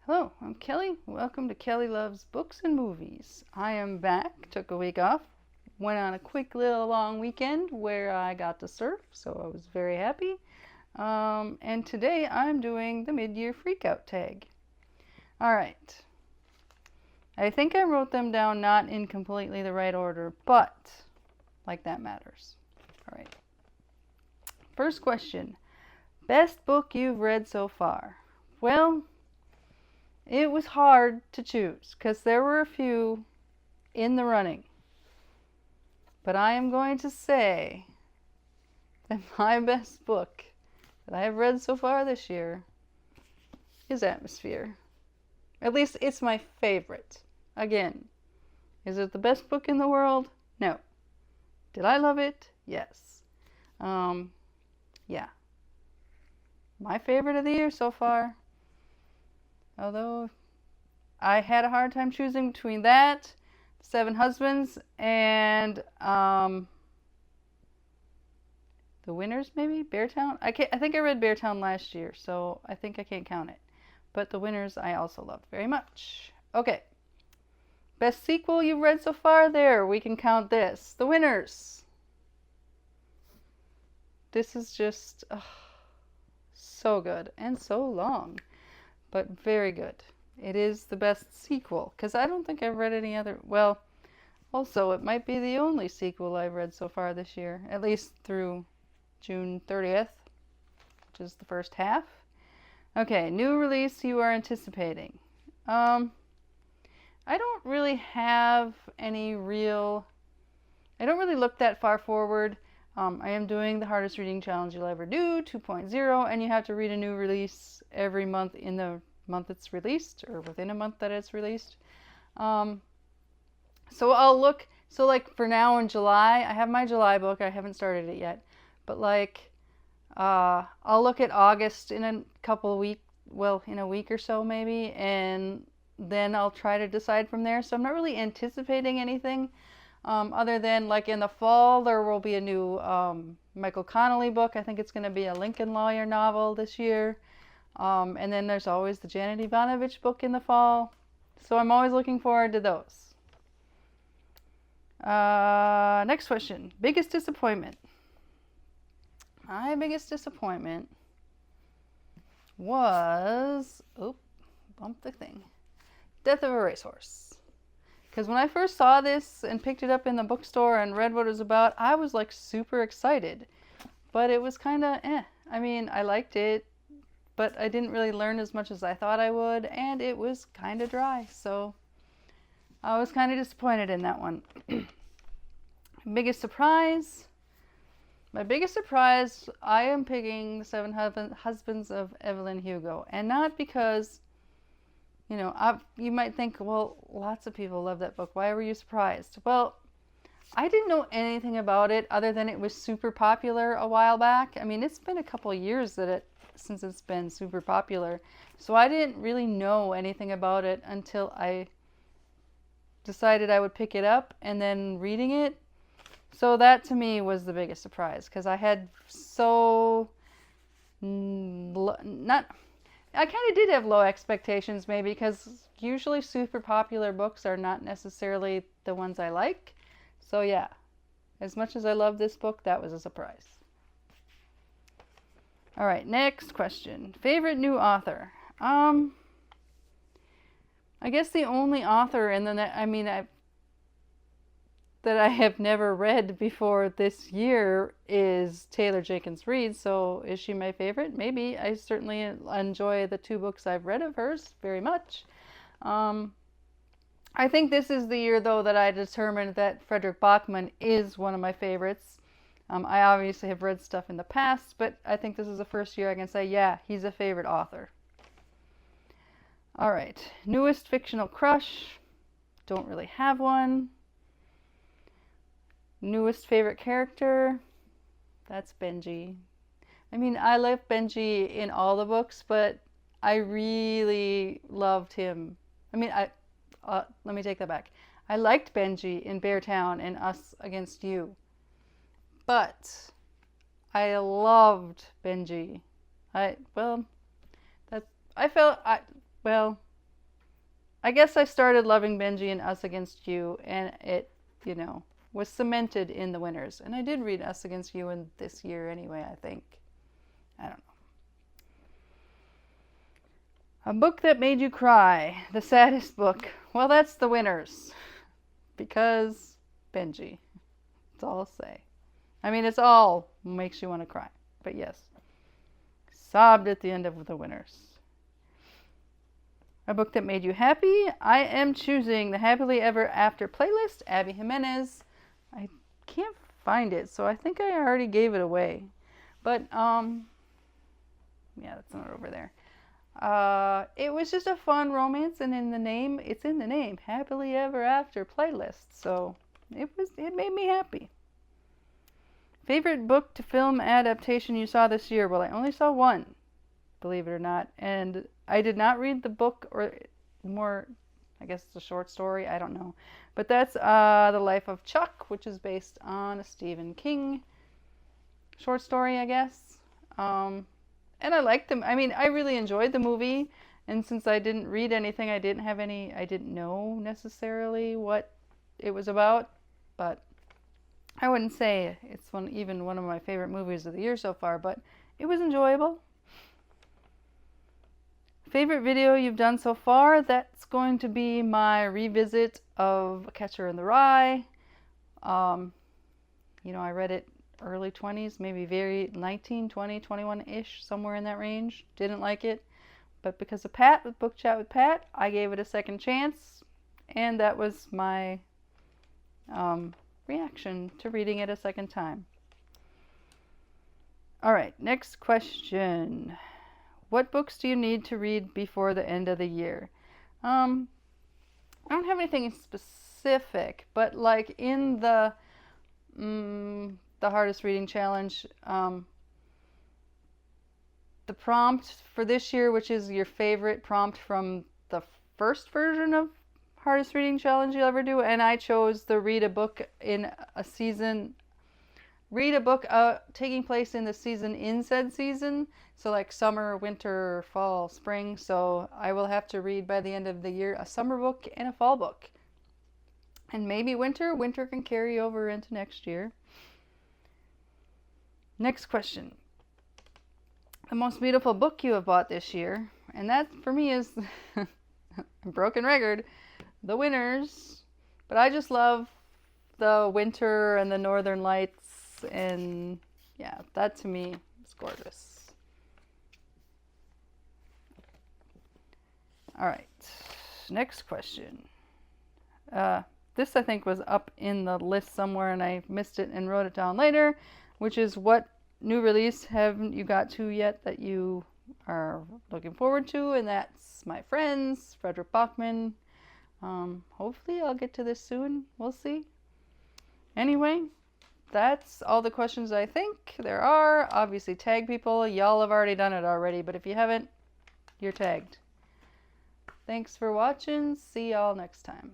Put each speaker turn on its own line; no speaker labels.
Hello, I'm Kelly. Welcome to Kelly Loves Books and Movies. I am back, took a week off, went on a quick little long weekend where I got to surf, so I was very happy. And today I'm doing the mid-year freakout tag. Alright, I think I wrote them down not in completely the right order, but like that matters. Alright, first question, best book you've read so far? Well, it was hard to choose because there were a few in the running. But I am going to say that my best book that I have read so far this year is Atmosphere. At least it's my favorite. Again, is it the best book in the world? No. Did I love it? Yes. Yeah. My favorite of the year so far. Although I had a hard time choosing between that, Seven Husbands, and The Winners, maybe? Beartown? I think I read Beartown last year, so I think I can't count it. But The Winners I also loved very much. Okay. Best sequel you've read so far? There, we can count this. The Winners. This is just so good and so long, but very good. It is the best sequel, because I don't think I've read any other. Well, also, it might be the only sequel I've read so far this year, at least through June 30th, which is the first half. Okay, new release you are anticipating. I don't really have any real. I don't really look that far forward. I am doing the hardest reading challenge you'll ever do, 2.0, and you have to read a new release every month in the month it's released, or within a month that it's released. So I'll look, so like for now in July, I have my July book, I haven't started it yet, but like I'll look at August in a couple of weeks, well, in a week or so maybe, and then I'll try to decide from there. So I'm not really anticipating anything other than like in the fall there will be a new Michael Connelly book. I think it's going to be a Lincoln Lawyer novel this year. And then there's always the Janet Ivanovich book in the fall. So I'm always looking forward to those. Next question. Biggest disappointment. My biggest disappointment was, bumped the thing. Death of a Racehorse. Because when I first saw this and picked it up in the bookstore and read what it was about, I was like super excited. But it was kind of I mean, I liked it, but I didn't really learn as much as I thought I would, and it was kind of dry, so I was kind of disappointed in that one. Biggest surprise? My biggest surprise, I am picking The Seven Husbands of Evelyn Hugo, and not because, you know, you might think, well, lots of people love that book. Why were you surprised? Well, I didn't know anything about it other than it was super popular a while back. I mean, it's been a couple of years since it's been super popular. So I didn't really know anything about it until I decided I would pick it up, and then reading it. So that to me was the biggest surprise, because I had I kind of did have low expectations maybe, because usually super popular books are not necessarily the ones I like. So yeah, as much as I love this book, that was a surprise. All right, next question. Favorite new author? I guess the only author that I have never read before this year is Taylor Jenkins Reid. So is she my favorite? Maybe. I certainly enjoy the two books I've read of hers very much. I think this is the year, though, that I determined that Frederick Bachman is one of my favorites. I obviously have read stuff in the past, but I think this is the first year I can say, yeah, he's a favorite author. All right, newest fictional crush. Don't really have one. Newest favorite character. That's Benji. I mean, I love Benji in all the books, but I really loved him. I mean, let me take that back. I liked Benji in Beartown and Us Against You. But I loved Benji. I felt I guess I started loving Benji and Us Against You, and it, was cemented in the winners. And I did read Us Against You in this year anyway, I think. I don't know. A book that made you cry. The saddest book. Well, that's the winners. Because Benji. That's all I'll say. I mean, it's all makes you want to cry. But yes. Sobbed at the end of the winners. A book that made you happy. I am choosing the Happily Ever After playlist. Abby Jimenez. I can't find it, so I think I already gave it away. But, yeah, that's not over there. It was just a fun romance, and in the name, it's in the name, Happily Ever After playlist. So it made me happy. Favorite book to film adaptation you saw this year? Well, I only saw one, believe it or not, and I did not read the book, or more, I guess it's a short story, I don't know. But that's The Life of Chuck, which is based on a Stephen King short story, I guess. And I liked them. I mean, I really enjoyed the movie, and since I didn't read anything, I didn't know necessarily what it was about, but I wouldn't say it's even one of my favorite movies of the year so far, but it was enjoyable. Favorite video you've done so far? That's going to be my revisit of Catcher in the Rye. I read it early 20s, maybe very 19, 20, 21-ish, somewhere in that range. Didn't like it. But because of Pat, with Book Chat with Pat, I gave it a second chance. And that was my reaction to reading it a second time. All right, next question. What books do you need to read before the end of the year? I don't have anything specific, but like in the hardest reading challenge, the prompt for this year, which is your favorite prompt from the first version of hardest reading challenge you'll ever do, and I chose the read a book taking place in the season in said season, so like summer, winter, fall, spring. So I will have to read by the end of the year a summer book and a fall book, and maybe winter can carry over into next year. Next question. The most beautiful book you have bought this year, and that for me is a broken record, the winners. But I just love the winter and the northern lights, and yeah, that to me is gorgeous. All right, next question. This I think was up in the list somewhere and I missed it and wrote it down later, which is what new release haven't you got to yet that you are looking forward to? And that's My Friends, Frederick Bachman. Hopefully I'll get to this soon. We'll see. Anyway, that's all the questions I think there are. Obviously, tag people. Y'all have already done it already, but if you haven't, you're tagged. Thanks for watching. See y'all next time.